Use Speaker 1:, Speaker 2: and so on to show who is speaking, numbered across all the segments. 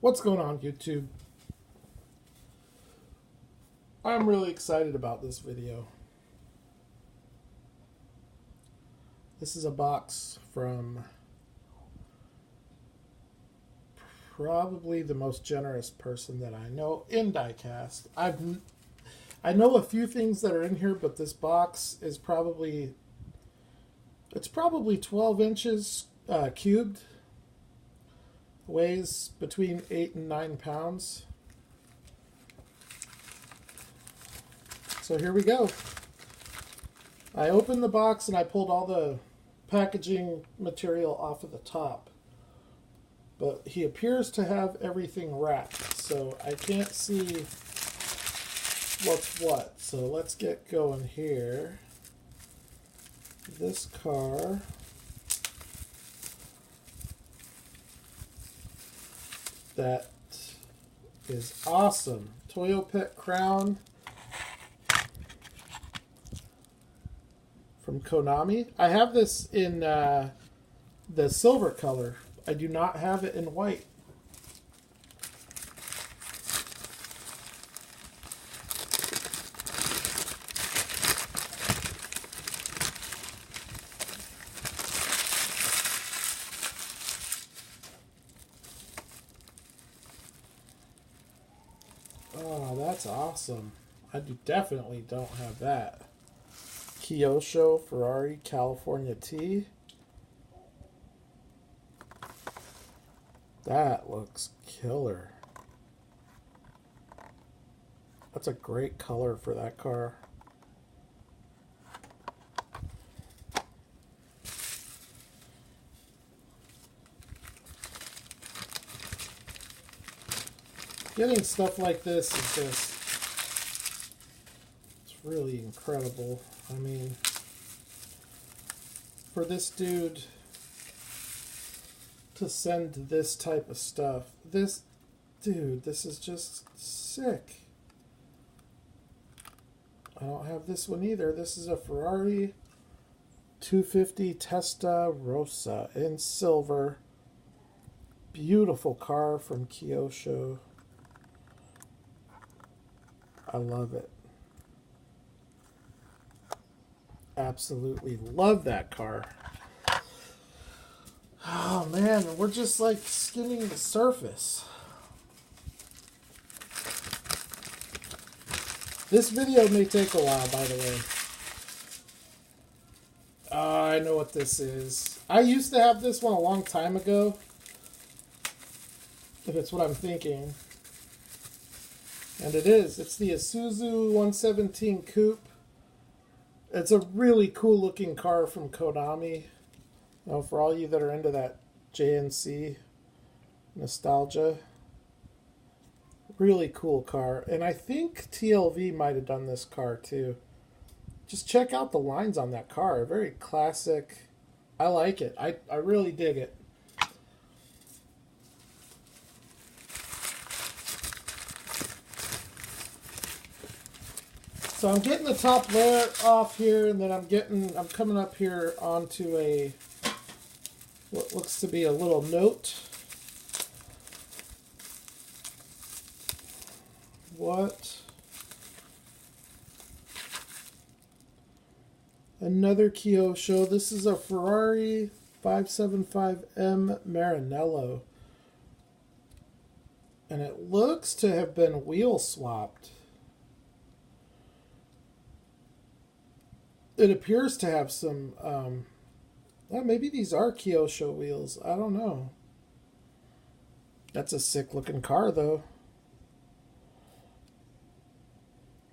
Speaker 1: What's going on, YouTube? I'm really excited about this video. This is a box from probably the most generous person that I know in diecast. I know a few things that are in here, but this box is probably 12 inches cubed. Weighs between 8 and 9 pounds. So here we go. I opened the box and I pulled all the packaging material off of the top. But he appears to have everything wrapped, so I can't see what's what. So let's get going here. This car that is awesome. Toyo Pet Crown from Konami. I have this in the silver color. I do not have it in white. Oh, that's awesome. I definitely don't have that. Kyosho Ferrari California T. That looks killer. That's a great color for that car. Getting stuff like this is just, it's really incredible. I mean, for this dude to send this type of stuff, this is just sick. I don't have this one either. This is a Ferrari 250 Testarossa in silver. Beautiful car from Kyosho. I love it. Absolutely love that car. Oh man, we're just like skimming the surface. This video may take a while, by the way. I know what this is. I used to have this one a long time ago, if it's what I'm thinking. And it is. It's the Isuzu 117 Coupe. It's a really cool looking car from Konami. You know, for all you that are into that JNC nostalgia. Really cool car. And I think TLV might have done this car too. Just check out the lines on that car. Very classic. I like it. I really dig it. So I'm getting the top layer off here, and then I'm coming up here onto a what looks to be a little note. What? Another Kyosho. This is a Ferrari 575M Maranello. And it looks to have been wheel swapped. It appears to have some, well, maybe these are Kyosho wheels. I don't know. That's a sick looking car though.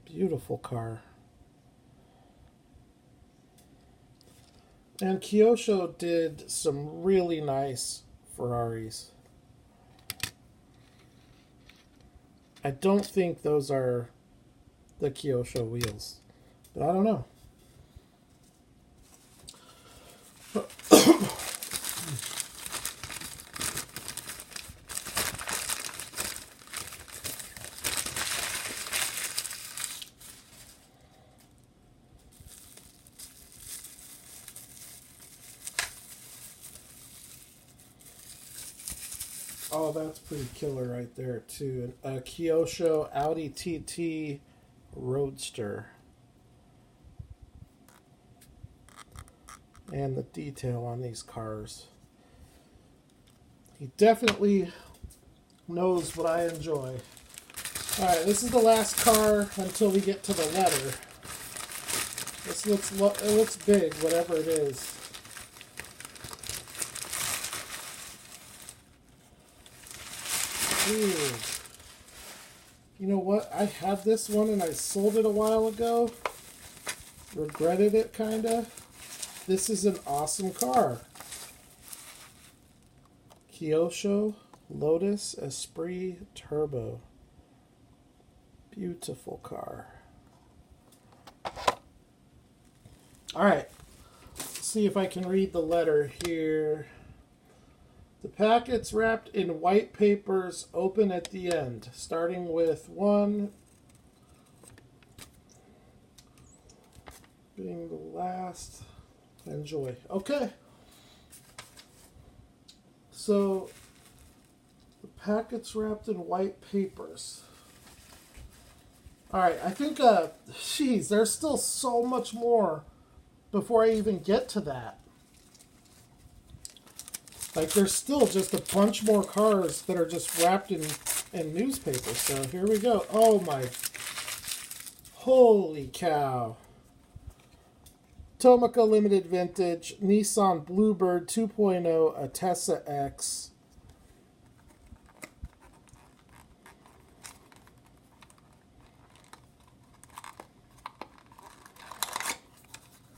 Speaker 1: Beautiful car. And Kyosho did some really nice Ferraris. I don't think those are the Kyosho wheels, but I don't know. Oh, that's pretty killer right there, too. A Kyosho Audi TT Roadster. And the detail on these cars. He definitely knows what I enjoy. Alright, this is the last car until we get to the letter. It looks big, whatever it is. Ooh. You know what? I had this one and I sold it a while ago. Regretted it, kinda. This is an awesome car. Kyosho Lotus Esprit Turbo. Beautiful car. Alright. Let's see if I can read the letter here. The packet's wrapped in white papers, open at the end, starting with 1 being the last. Enjoy. Okay. So, the packet's wrapped in white papers. Alright, I think, geez, there's still so much more before I even get to that. Like, there's still just a bunch more cars that are just wrapped in newspaper. So, here we go. Oh, my. Holy cow. Tomica Limited Vintage, Nissan Bluebird 2.0, Altezza X.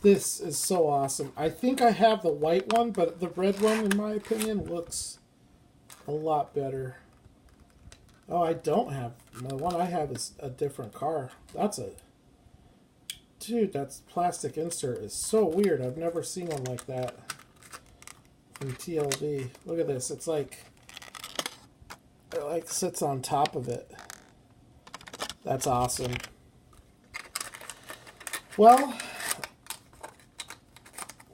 Speaker 1: This is so awesome. I think I have the white one, but the red one, in my opinion, looks a lot better. Oh, I don't have... The one I have is a different car. That's a... Dude, that plastic insert is so weird. I've never seen one like that from TLB. Look at this. It's like... It like sits on top of it. That's awesome. Well...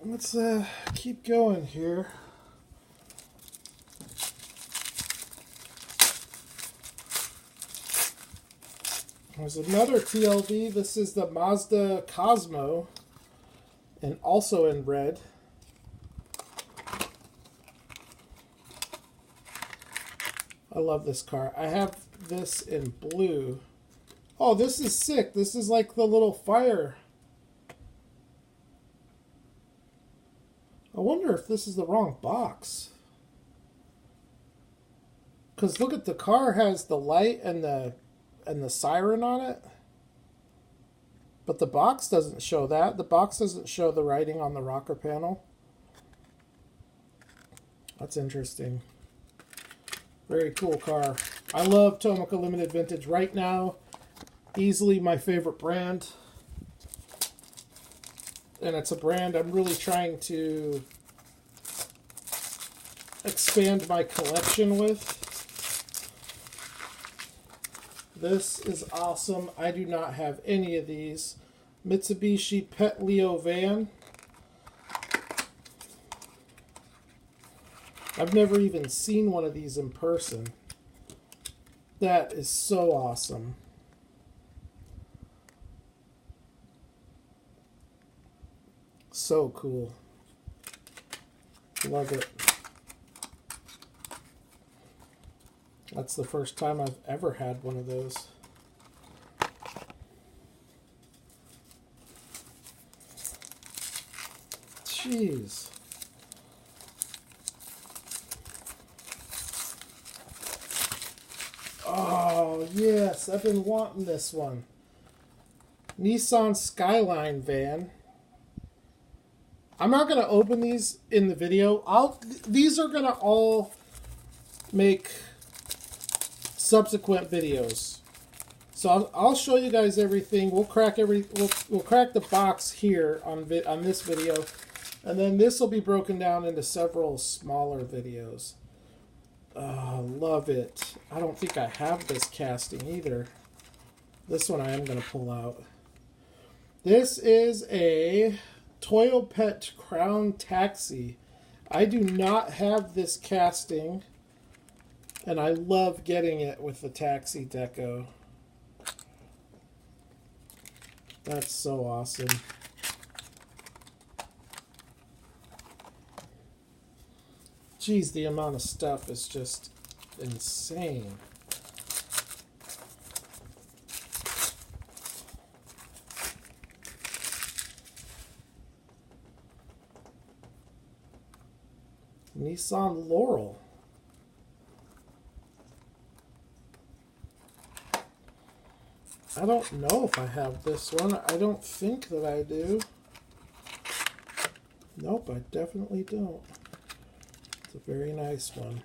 Speaker 1: Let's keep going here. There's another TLB. This is the Mazda Cosmo, and also in red. I love this car. I have this in blue. Oh, this is sick. This is like the little fire. I wonder if this is the wrong box. Because look at the car has the light and the siren on it. But the box doesn't show that. The box doesn't show the writing on the rocker panel. That's interesting. Very cool car. I love Tomica Limited Vintage right now. Easily my favorite brand. And it's a brand I'm really trying to expand my collection with. This is awesome. I do not have any of these. Mitsubishi Pet Leo van. I've never even seen one of these in person. That is so awesome. So cool. Love it. That's the first time I've ever had one of those. Jeez. Oh, yes. I've been wanting this one. Nissan Skyline van. I'm not going to open these in the video. These are going to all make subsequent videos. So I'll show you guys everything. We'll crack we'll crack the box here on this video, and then this will be broken down into several smaller videos. Love it. I don't think I have this casting either. This one I am going to pull out. This is a Toyo Pet Crown Taxi. I do not have this casting. And I love getting it with the taxi deco. That's so awesome. Geez, the amount of stuff is just insane. Nissan Laurel. I don't know if I have this one. I don't think that I do. Nope, I definitely don't. It's a very nice one.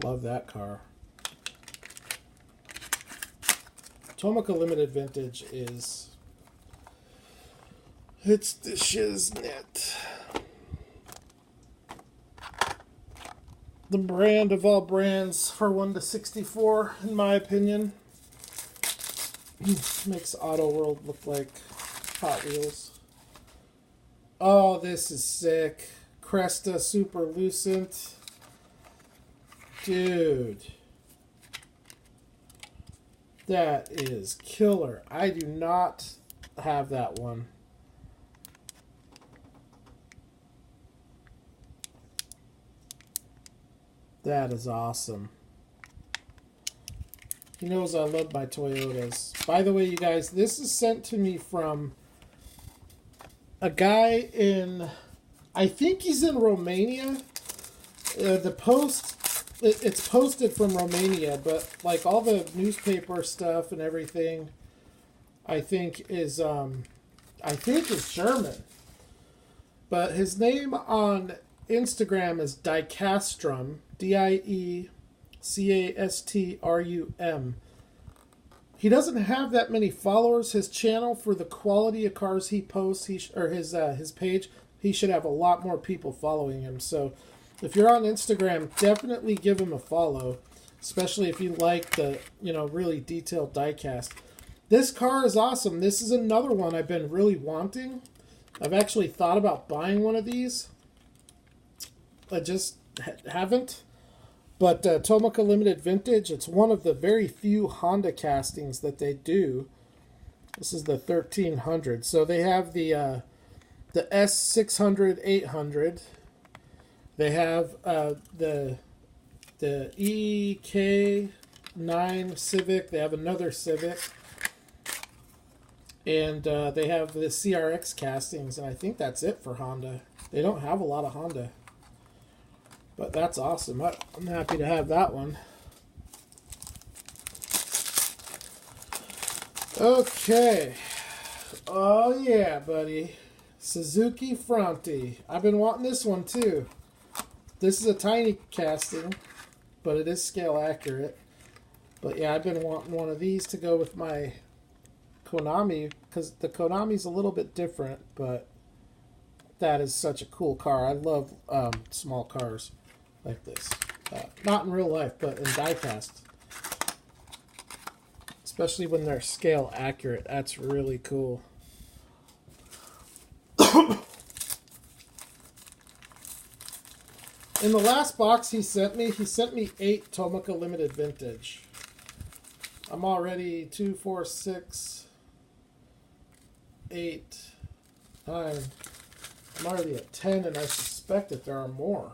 Speaker 1: Love that car. Tomica Limited Vintage is... it's the shiznit. The brand of all brands for 1 to 64, in my opinion. Makes Auto World look like Hot Wheels. Oh, this is sick. Cresta Super Lucent. Dude. That is killer. I do not have that one. That is awesome. He knows I love my Toyotas. By the way, you guys, this is sent to me from a guy in, I think he's in Romania. The post, it's posted from Romania, but like all the newspaper stuff and everything, I think is German. But his name on Instagram is Diecastrum, Diecastrum. He doesn't have that many followers. His channel, for the quality of cars he posts, his page, he should have a lot more people following him. So if you're on Instagram, definitely give him a follow, especially if you like the, really detailed diecast. This car is awesome. This is another one I've been really wanting. I've actually thought about buying one of these. I just haven't. But Tomica Limited Vintage, it's one of the very few Honda castings that they do. This is the 1300. So they have the S600 800. They have the EK9 Civic. They have another Civic. And they have the CRX castings. And I think that's it for Honda. They don't have a lot of Honda. But that's awesome. I'm happy to have that one. Okay. Oh yeah, buddy. Suzuki Fronti. I've been wanting this one too. This is a tiny casting, but it is scale accurate. But yeah, I've been wanting one of these to go with my Konami, because the Konami's a little bit different, but that is such a cool car. I love small cars like this. Not in real life, but in diecast. Especially when they're scale accurate. That's really cool. In the last box he sent me 8 Tomica Limited Vintage. I'm already 2, 4, 6, 8, 9. I'm already at 10, and I suspect that there are more.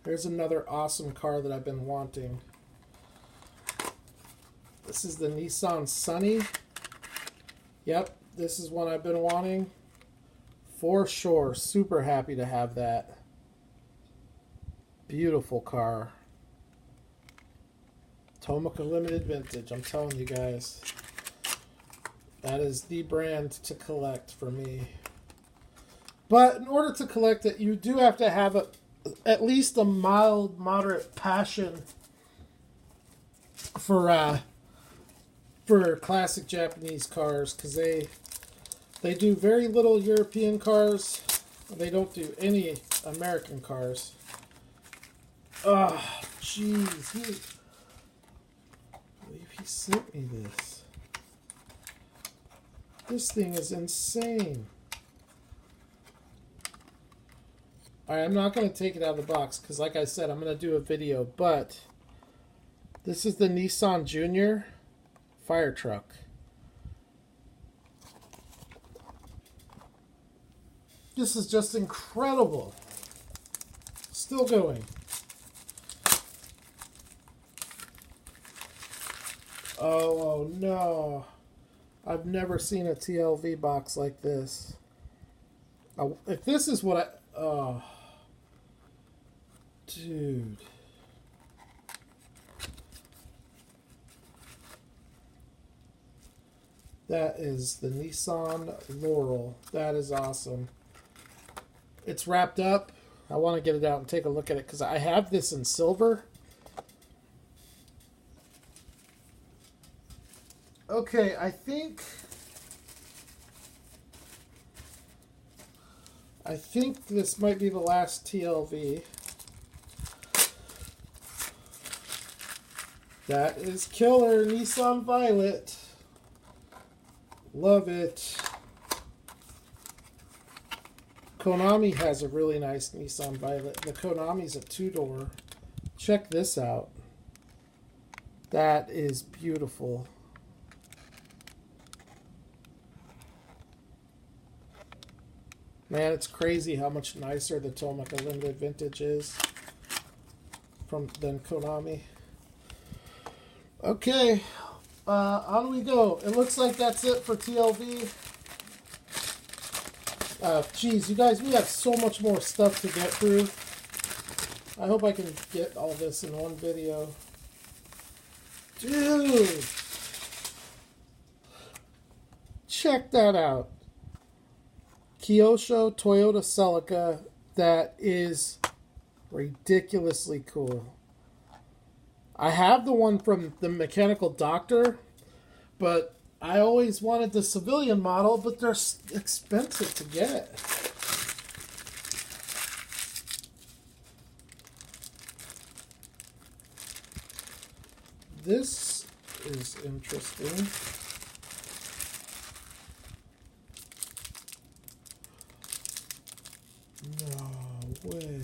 Speaker 1: Here's another awesome car that I've been wanting. This is the Nissan Sunny. Yep, this is one I've been wanting. For sure. Super happy to have that. Beautiful car. Tomica Limited Vintage. I'm telling you guys. That is the brand to collect for me. But in order to collect it, you do have to have at least a mild, moderate passion for classic Japanese cars, because they do very little European cars. They don't do any American cars. Oh, jeez. I believe he sent me this. This thing is insane. Alright, I'm not going to take it out of the box because, like I said, I'm going to do a video. But this is the Nissan Junior fire truck. This is just incredible. Still going. Oh no. I've never seen a TLV box like this. If this is what I... Oh. Dude. That is the Nissan Laurel. That is awesome. It's wrapped up. I want to get it out and take a look at it because I have this in silver. Okay, I think this might be the last TLV. That is killer. Nissan Violet. Love it. Konami has a really nice Nissan Violet. The Konami's a two-door. Check this out. That is beautiful. Man, it's crazy how much nicer the Tomica Limited Vintage is than Konami. Okay, on we go. It looks like that's it for TLV. Geez, you guys, we have so much more stuff to get through. I hope I can get all this in one video. Dude! Check that out. Kyosho Toyota Celica. That is ridiculously cool. I have the one from the Mechanical Doctor, but I always wanted the civilian model, but they're expensive to get. This is interesting. No way.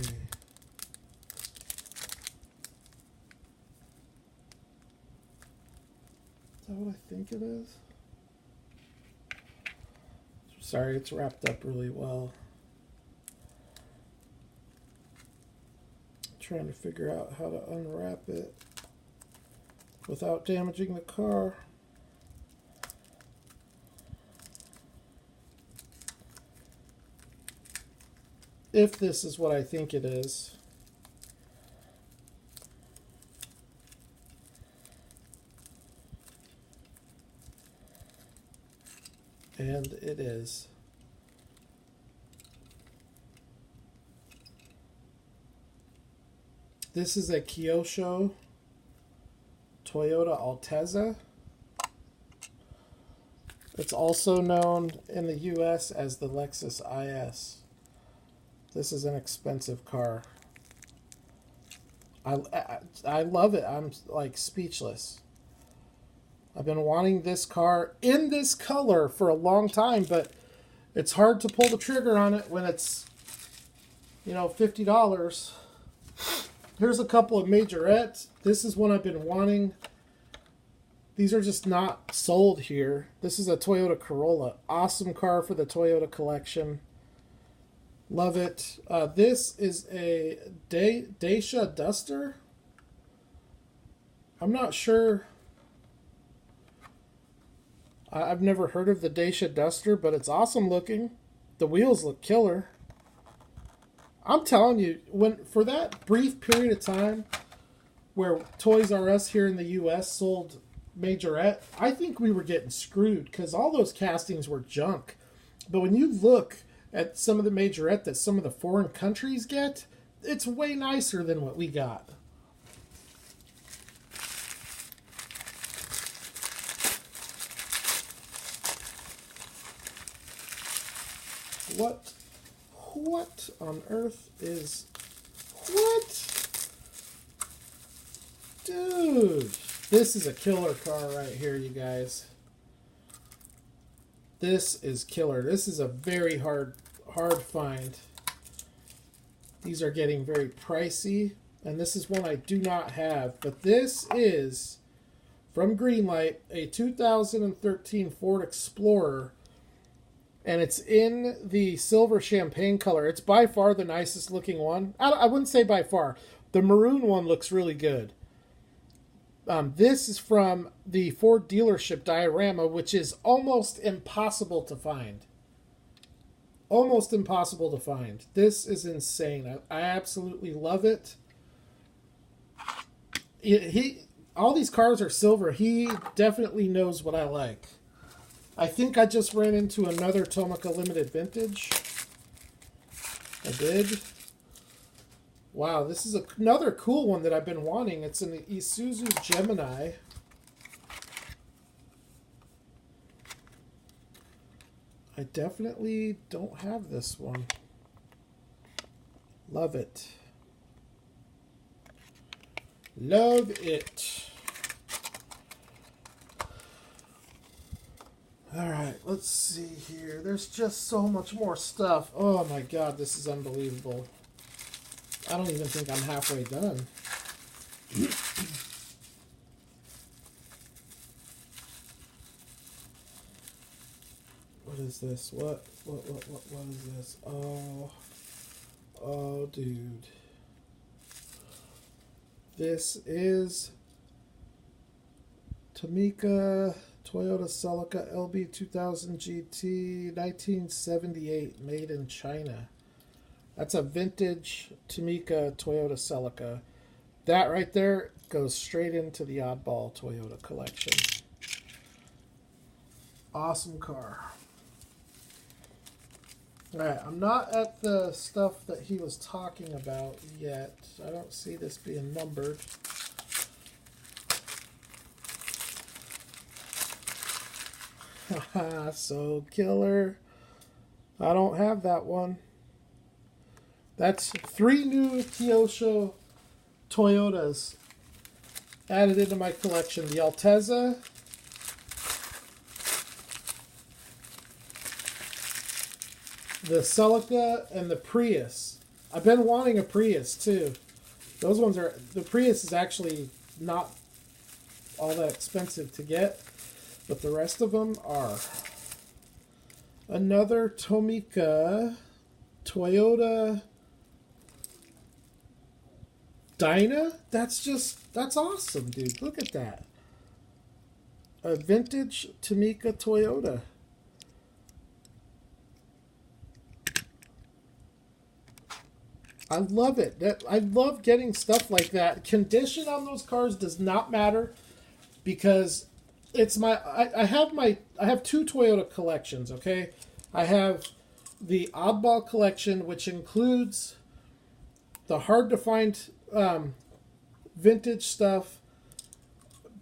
Speaker 1: Is that what I think it is? Sorry, it's wrapped up really well. I'm trying to figure out how to unwrap it without damaging the car. If this is what I think it is. And it is. This is a Kyosho Toyota Altezza. It's also known in the US as the Lexus IS. This is an expensive car. I love it. I'm like speechless. I've been wanting this car in this color for a long time, but it's hard to pull the trigger on it when it's, you know, $50. Here's a couple of majorettes. This is one I've been wanting. These are just not sold here. This is a Toyota Corolla. Awesome car for the Toyota collection. Love it. This is a Dacia Duster. I'm not sure. I've never heard of the Dacia Duster, but it's awesome looking. The wheels look killer. I'm telling you, for that brief period of time where Toys R Us here in the US sold majorette, I think we were getting screwed because all those castings were junk. But when you look at some of the majorette that some of the foreign countries get, it's way nicer than what we got. What on earth is... What? Dude, this is a killer car right here, you guys. This is killer. This is a very hard find. These are getting very pricey, and this is one I do not have. But this is, from Greenlight, a 2013 Ford Explorer, and it's in the silver champagne color. It's by far the nicest looking one. I wouldn't say by far. The maroon one looks really good. This is from the Ford dealership diorama, which is almost impossible to find. Almost impossible to find. This is insane. I absolutely love it. All these cars are silver. He definitely knows what I like. I think I just ran into another Tomica Limited Vintage. I did. Wow, this is another cool one that I've been wanting. It's an Isuzu Gemini. I definitely don't have this one. Love it. Love it. All right, let's see here. There's just so much more stuff. Oh my God, this is unbelievable. I don't even think I'm halfway done. What is this? What is this? Oh, dude. This is Tomica Toyota Celica LB 2000 GT 1978, made in China. That's a vintage Tomica Toyota Celica. That right there goes straight into the oddball Toyota collection. Awesome car. Alright, I'm not at the stuff that he was talking about yet. I don't see this being numbered. Haha, so killer. I don't have that one. That's 3 new Kyosho Toyotas added into my collection. The Altezza, the Celica, and the Prius. I've been wanting a Prius too. Those ones are, the Prius is actually not all that expensive to get, but the rest of them are. Another Tomica Toyota Dyna? That's awesome, dude. Look at that. A vintage Tomica Toyota. I love it. I love getting stuff like that. Condition on those cars does not matter because it's my I have 2 Toyota collections, okay? I have the oddball collection, which includes the hard to find vintage stuff,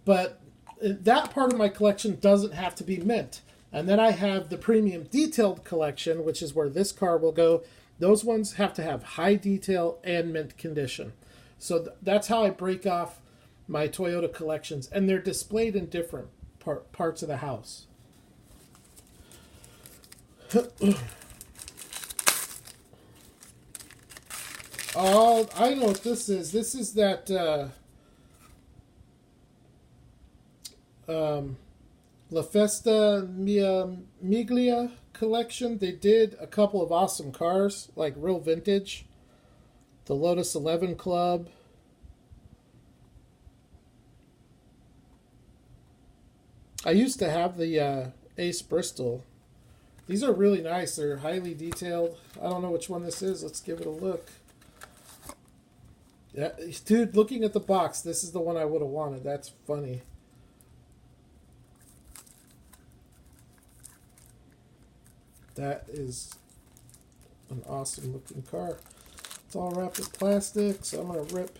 Speaker 1: but that part of my collection doesn't have to be mint. And then I have the premium detailed collection, which is where this car will go. Those ones have to have high detail and mint condition. So that's how I break off my Toyota collections, and they're displayed in different parts of the house. Oh, I know what this is. This is that La Festa Mia Miglia collection. They did a couple of awesome cars, like real vintage. The Lotus 11 Club. I used to have the Ace Bristol. These are really nice. They're highly detailed. I don't know which one this is. Let's give it a look. Yeah, dude, looking at the box, this is the one I would have wanted. That's funny. That is an awesome looking car. It's all wrapped in plastic, so I'm going to rip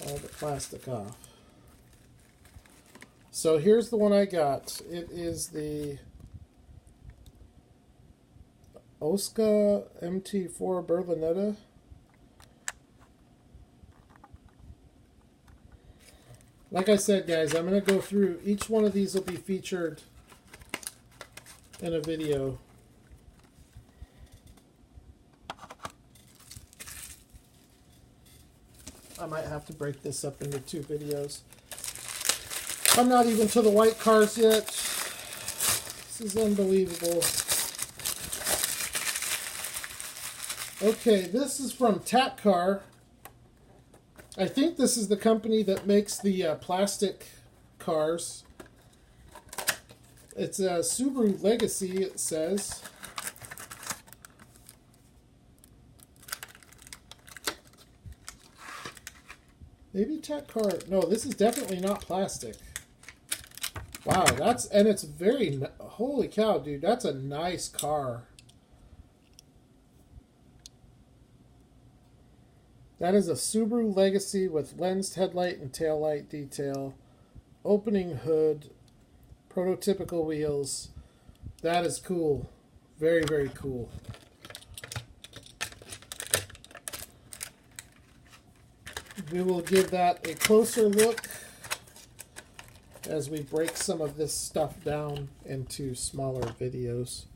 Speaker 1: all the plastic off. So here's the one I got. It is the Oscar MT4 Berlinetta. Like I said, guys, I'm going to go through. Each one of these will be featured in a video. I might have to break this up into 2 videos. I'm not even to the white cars yet. This is unbelievable. Okay, this is from Tac Car. I think this is the company that makes the plastic cars. It's a Subaru Legacy, it says. Maybe Tac Car. No, this is definitely not plastic. Wow, and it's very, holy cow, dude, that's a nice car. That is a Subaru Legacy with lensed headlight and taillight detail, opening hood, prototypical wheels. That is cool. Very, very cool. We will give that a closer look as we break some of this stuff down into smaller videos.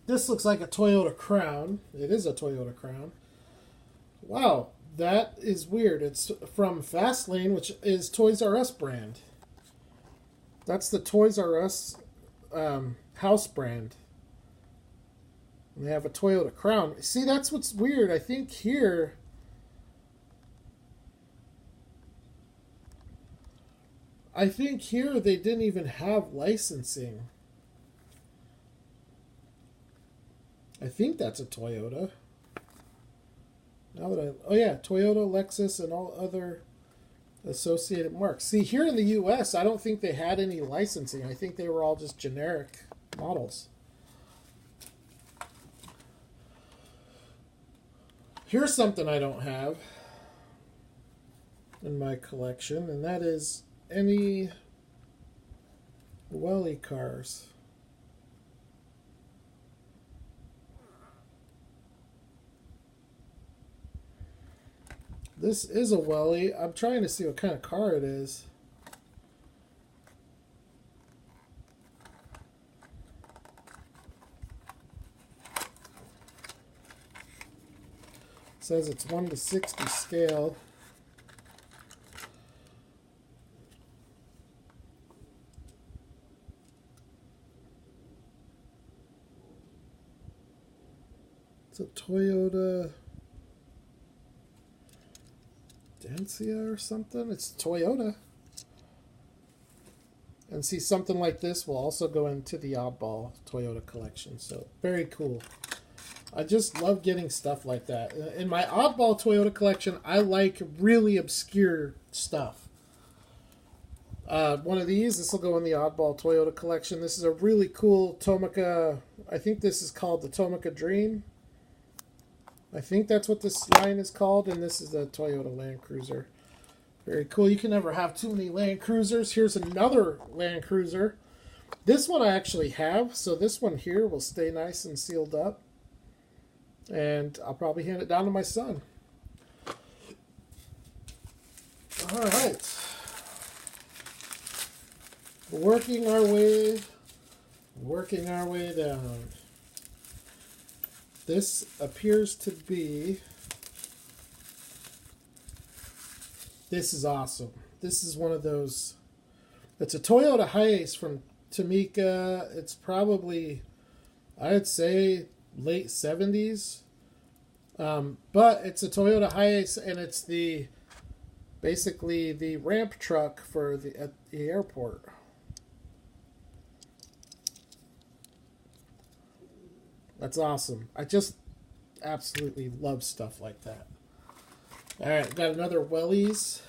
Speaker 1: This looks like a Toyota Crown. It is a Toyota Crown. Wow, that is weird. It's from Fastlane, which is Toys R Us brand. That's the Toys R Us house brand. And they have a Toyota Crown. See, that's what's weird. I think here they didn't even have licensing. I think that's a Toyota. Now that oh yeah, Toyota, Lexus, and all other associated marks. See, here in the U.S., I don't think they had any licensing. I think they were all just generic models. Here's something I don't have in my collection, and that is any Welly cars. This is a Welly. I'm trying to see what kind of car it is. It says it's 1:60 scale. It's a Toyota Dacia or something. It's Toyota. And see, something like this will also go into the oddball Toyota collection. So very cool. I just love getting stuff like that. In my oddball Toyota collection, I like really obscure stuff. One of these, this will go in the oddball Toyota collection. This is a really cool Tomica. I think this is called the Tomica Dream. I think that's what this line is called, and this is a Toyota Land Cruiser. Very cool. You can never have too many Land Cruisers. Here's another Land Cruiser. This one I actually have, so this one here will stay nice and sealed up. And I'll probably hand it down to my son. All right. Working our way down. This appears to be, this is awesome. This is one of those, it's a Toyota Hiace from Tomica. It's probably, I'd say, late 70s. But it's a Toyota Hiace, and it's basically the ramp truck for at the airport. That's awesome. I just absolutely love stuff like that. All right, got another Wellies.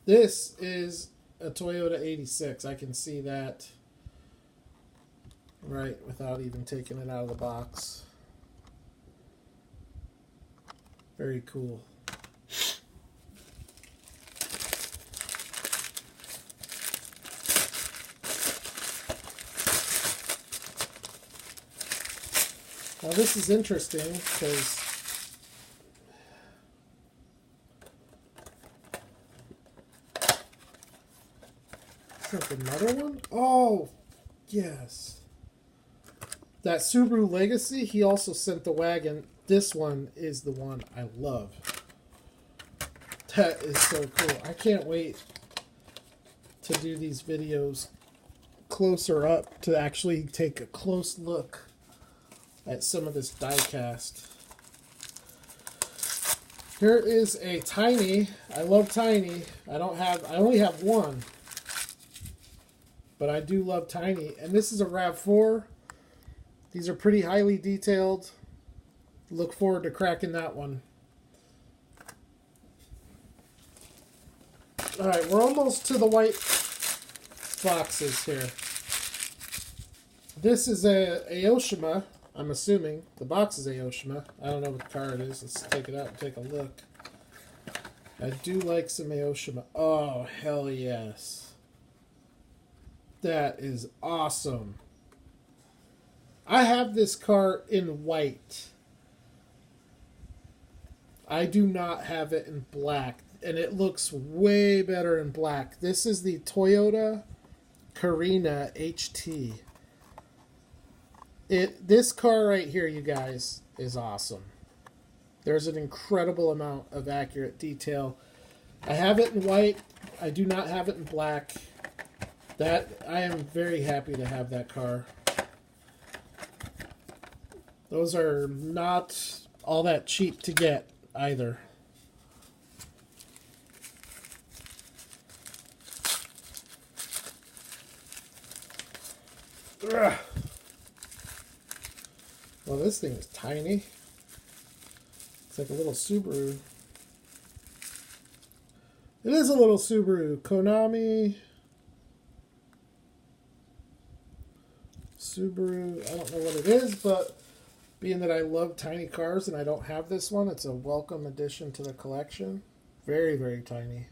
Speaker 1: This is a Toyota 86. I can see that right without even taking it out of the box. Very cool. Now this is interesting because is that another one? Oh, yes. That Subaru Legacy, he also sent the wagon. This one is the one I love. That is so cool. I can't wait to do these videos closer up to actually take a close look at some of this diecast. Here is a Tiny. I love Tiny. I only have one. But I do love Tiny. And this is a RAV4. These are pretty highly detailed. Look forward to cracking that one. Alright, we're almost to the white boxes here. This is a Aoshima, I'm assuming. The box is Aoshima. I don't know what car it is. Let's take it out and take a look. I do like some Aoshima. Oh, hell yes. That is awesome. I have this car in white. I do not have it in black. And it looks way better in black. This is the Toyota Carina HT. This car right here, you guys, is awesome. There's an incredible amount of accurate detail. I have it in white. I do not have it in black. I am very happy to have that car. Those are not all that cheap to get either. Ugh. Well, this thing is tiny. It's like a little Subaru. It is a little Subaru. Konami. Subaru. I don't know what it is, but being that I love tiny cars and I don't have this one, it's a welcome addition to the collection. Very, very tiny.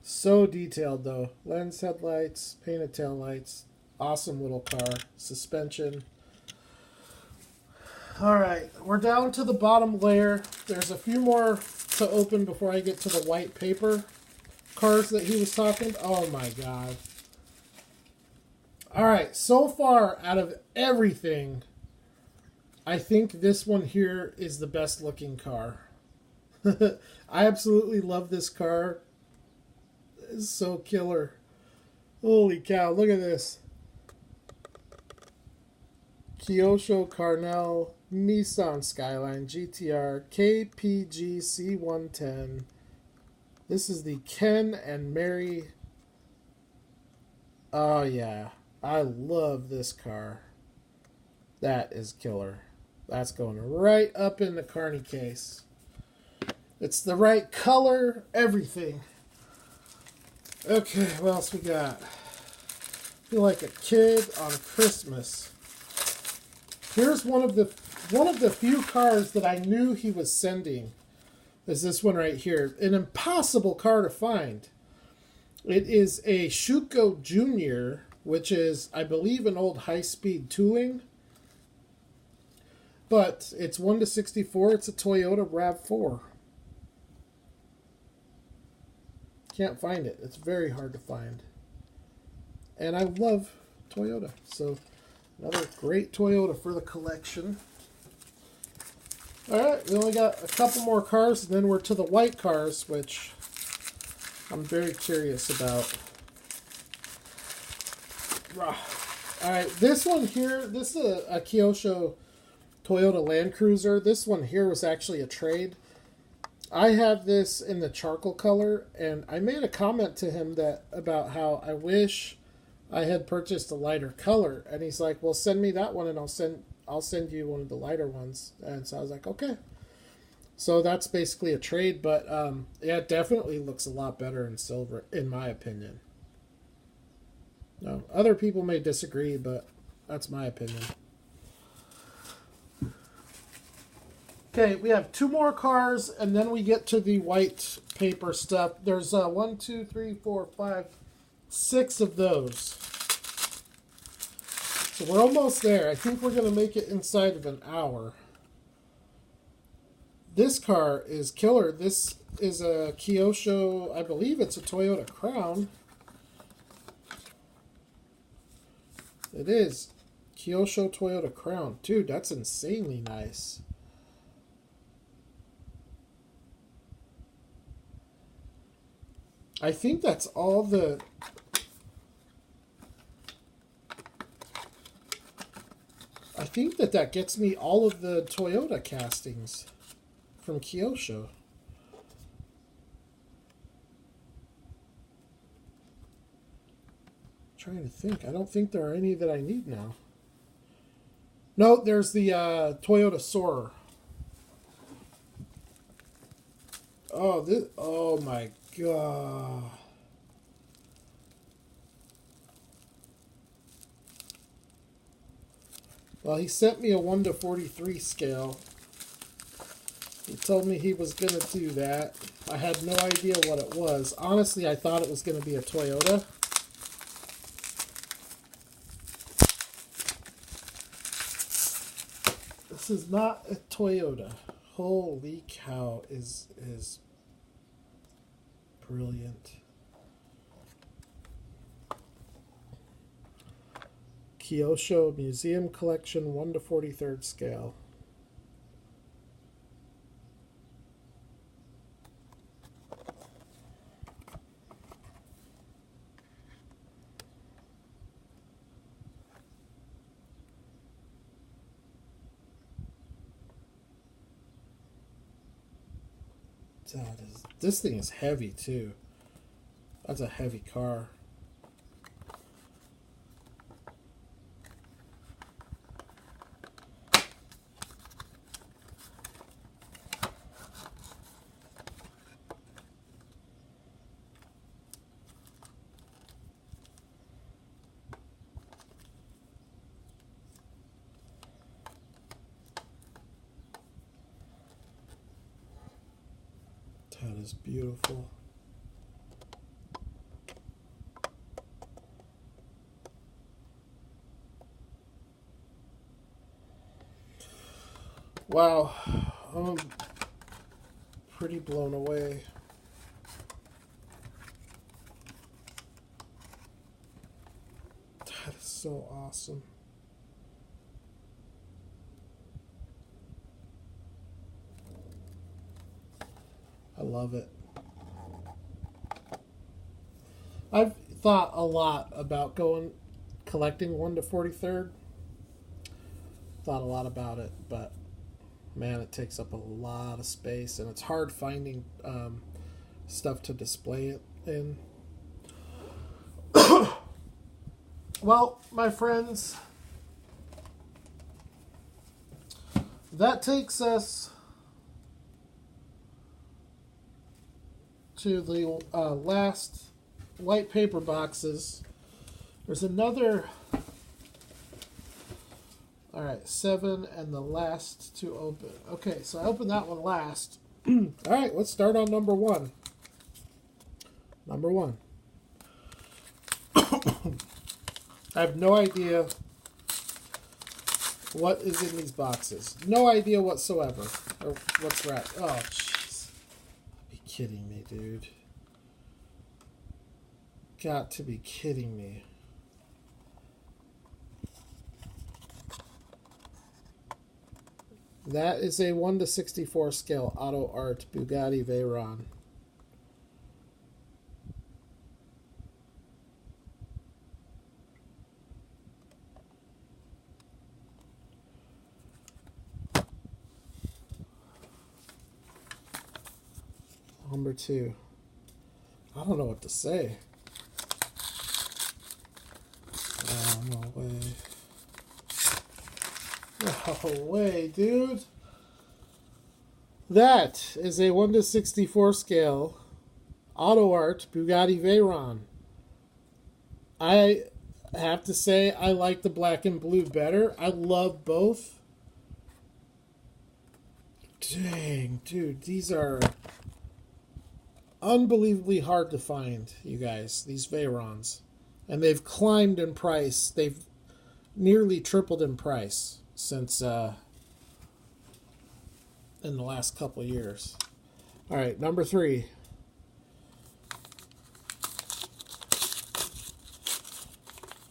Speaker 1: So detailed, though. Lens, headlights, painted taillights. Awesome little car. Suspension. Alright, we're down to the bottom layer. There's a few more to open before I get to the white paper cars that he was talking about. Oh my god. Alright, so far out of everything, I think this one here is the best looking car. I absolutely love this car. It's so killer. Holy cow, look at this. Kyosho Carnell, Nissan Skyline, GTR, KPG C110. This is the Ken and Mary. Oh yeah, I love this car. That is killer. That's going right up in the Carney case. It's the right color, everything. Okay, what else we got? Feel like a kid on Christmas. Here's one of the few cars that I knew he was sending. Is this one right here? An impossible car to find. It is a Shuko Junior, which is, I believe, an old high-speed tooling. But it's 1/64. It's a Toyota RAV4. Can't find it. It's very hard to find. And I love Toyota. So another great Toyota for the collection. Alright, we only got a couple more cars, and then we're to the white cars, which I'm very curious about. Alright, this one here, this is a Kyosho Toyota Land Cruiser. This one here was actually a trade. I have this in the charcoal color, and I made a comment to him about how I wish I had purchased a lighter color, and he's like, well, send me that one and I'll send you one of the lighter ones. And so I was like, okay. So that's basically a trade, but yeah, it definitely looks a lot better in silver, in my opinion. Now, other people may disagree, but that's my opinion. Okay, we have two more cars, and then we get to the white paper stuff. There's 1, 2, 3, 4, 5, 6 of those. So we're almost there. I think we're going to make it inside of an hour. This car is killer. This is a Kyosho, I believe it's a Toyota Crown. It is. Kyosho Toyota Crown. Dude, that's insanely nice. I think that's all the... I think that gets me all of the Toyota castings from Kyosho. Trying to think. I don't think there are any that I need now. No, there's the Toyota Soarer. Oh, this. Oh my god. Well, he sent me a 1:43 scale. He told me he was going to do that. I had no idea what it was. Honestly, I thought it was going to be a Toyota. This is not a Toyota. Holy cow, is brilliant. Kyosho Museum Collection 1:43 scale. This thing is heavy too. That's a heavy car. That is beautiful. Wow, I'm pretty blown away. That is so awesome. I love it. I've thought a lot about collecting 1:43. Thought a lot about it, but man, it takes up a lot of space, and it's hard finding stuff to display it in. Well, my friends, that takes us to the last white paper boxes. There's another... Alright, 7 and the last to open. Okay, so I opened that one last. Alright, let's start on number 1. Number 1. I have no idea what is in these boxes. No idea whatsoever. Or what's wrapped. Oh, jeez. Be kidding me, dude. Got to be kidding me. That is a 1:64 scale auto art Bugatti Veyron. Number 2. I don't know what to say. Oh, no way. No way, dude. That is a 1:64 scale auto art Bugatti Veyron. I have to say I like the black and blue better. I love both. Dang, dude, these are unbelievably hard to find, you guys, these Veyrons. And they've climbed in price. They've nearly tripled in price since in the last couple of years. All right, number 3.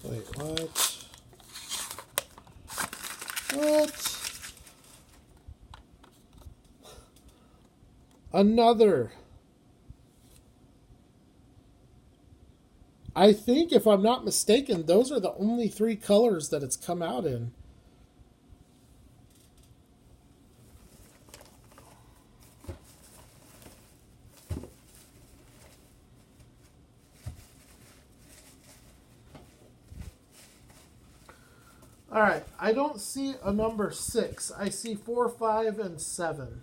Speaker 1: Wait, what? Another. I think, if I'm not mistaken, those are the only 3 colors that it's come out in. All right, I don't see a number 6. I see 4, 5, and 7.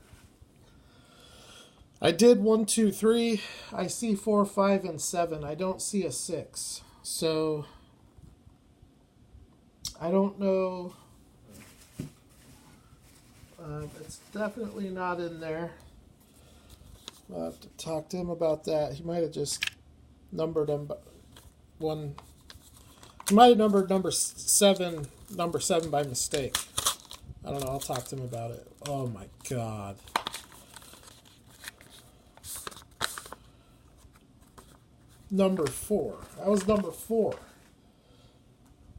Speaker 1: I did 1, 2, 3. I see 4, 5, and 7. I don't see a 6. So I don't know. It's definitely not in there. I'll have to talk to him about that. He might have just numbered them one. He might have numbered number 7 by mistake. I don't know. I'll talk to him about it. Oh my God. Number 4. That was number 4.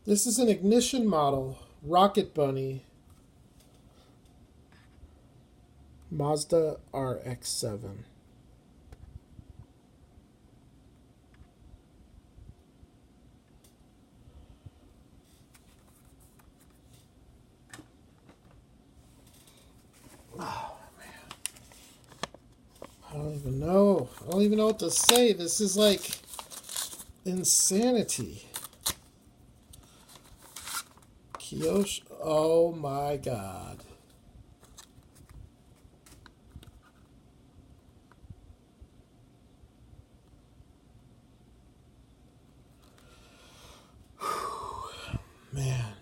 Speaker 1: This is an ignition model Rocket Bunny Mazda RX-7. Oh, man. I don't even know. I don't even know what to say. This is like insanity. Kyosh. Oh, my God. Man.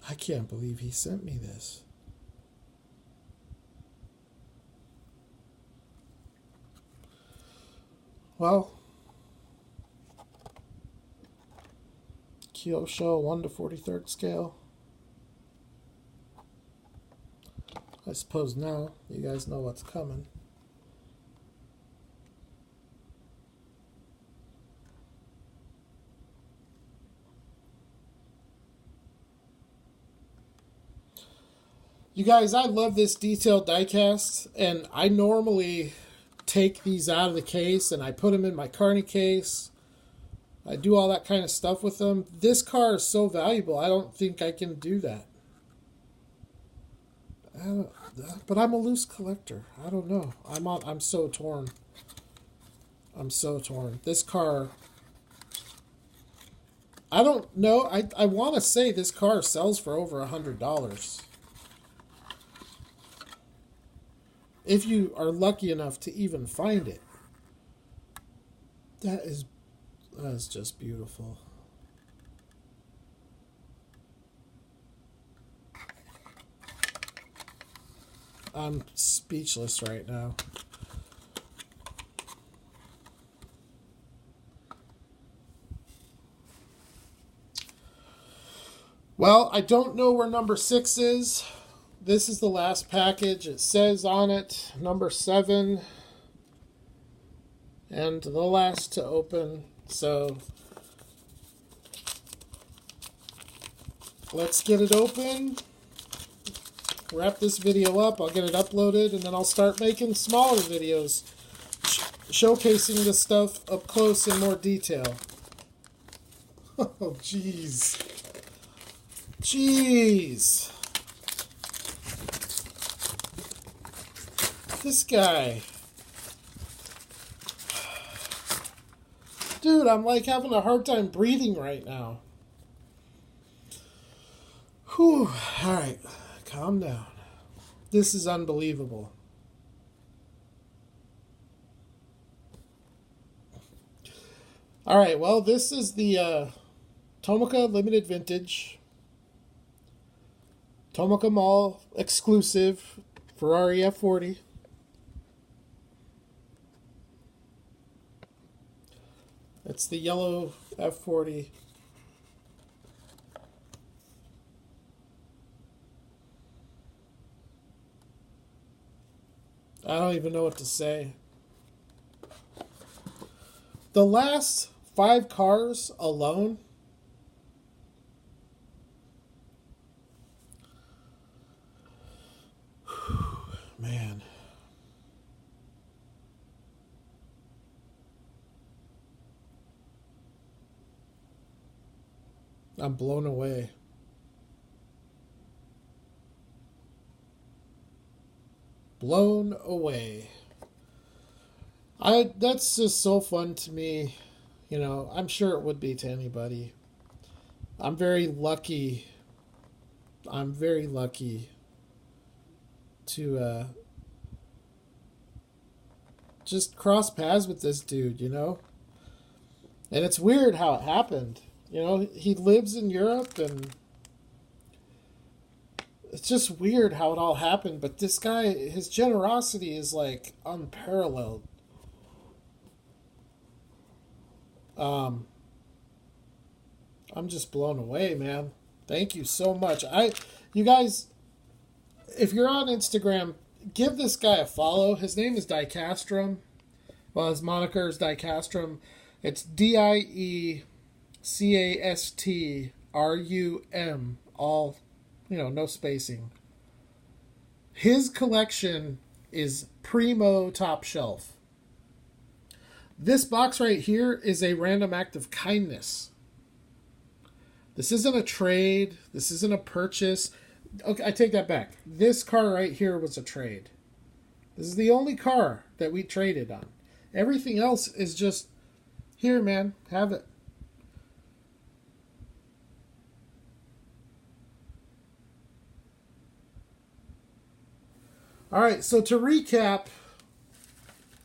Speaker 1: I can't believe he sent me this. Well, Kyosho 1 to 43rd scale. I suppose now you guys know what's coming. You guys, I love this detailed diecast, and I normally take these out of the case and I put them in my carny case. I do all that kind of stuff with them. This car is so valuable, I don't think I can do that. But I'm a loose collector. I don't know. I'm so torn. I'm so torn. This car, I don't know. I want to say this car sells for over $100. If you are lucky enough to even find it. That is just beautiful. I'm speechless right now. Well, I don't know where number 6 is. This is the last package. It says on it number 7 and the last to open. So let's get it open. Wrap this video up. I'll get it uploaded and then I'll start making smaller videos showcasing this stuff up close in more detail. Oh, jeez. Jeez. This guy. Dude, I'm like having a hard time breathing right now. Whew. Alright, calm down. This is unbelievable. Alright, well, this is the Tomica Limited Vintage. Tomica Mall exclusive Ferrari F40. It's the yellow F40. I don't even know what to say. The last 5 cars alone Man. I'm blown away. Blown away. That's just so fun to me. You know, I'm sure it would be to anybody. I'm very lucky. I'm very lucky to just cross paths with this dude, you know? And it's weird how it happened. You know, he lives in Europe, and it's just weird how it all happened. But this guy, his generosity is like unparalleled. I'm just blown away, man. Thank you so much. You guys, if you're on Instagram, give this guy a follow. His name is Diecastrum. Well, his moniker is Diecastrum. It's DIECASTRUM. All, you know, no spacing. His collection is primo top shelf. This box right here is a random act of kindness. This isn't a trade. This isn't a purchase. Okay, I take that back. This car right here was a trade. This is the only car that we traded on. Everything else is just, here, man, have it. All right, so to recap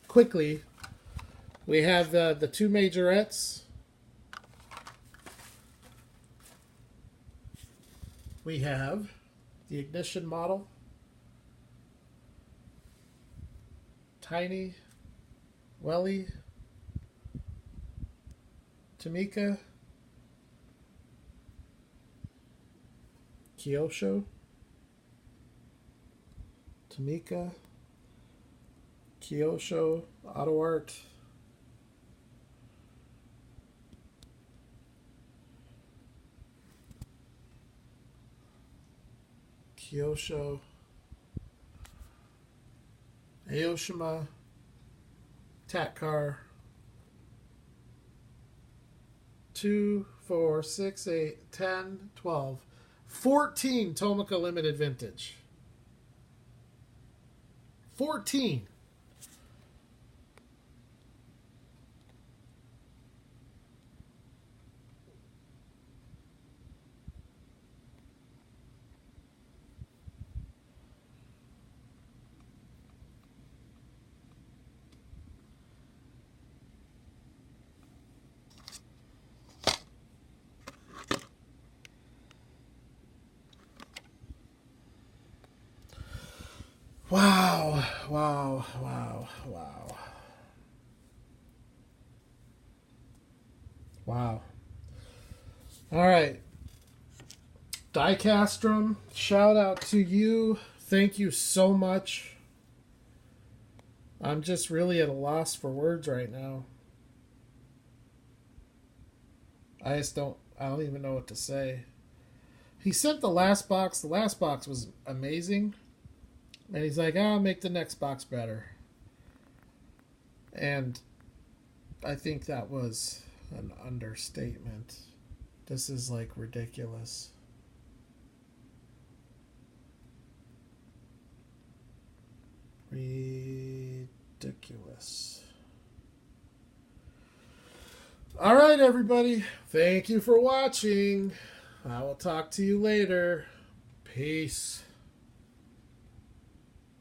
Speaker 1: quickly, we have the two majorettes. We have the ignition model. Tiny, Welly, Tamika, Kyosho, Tamika, Kyosho, Auto Art, Kyosho, Aoshima, Tatcar, 2, 4, 6, 8, 10, 12, 14 Tomica Limited Vintage. 14. Wow, wow, wow, wow. Wow. All right. Diecastrum, shout out to you. Thank you so much. I'm just really at a loss for words right now. I don't even know what to say. He sent the last box. The last box was amazing. And he's like, I'll make the next box better. And I think that was an understatement. This is like ridiculous. Ridiculous. All right, everybody. Thank you for watching. I will talk to you later. Peace.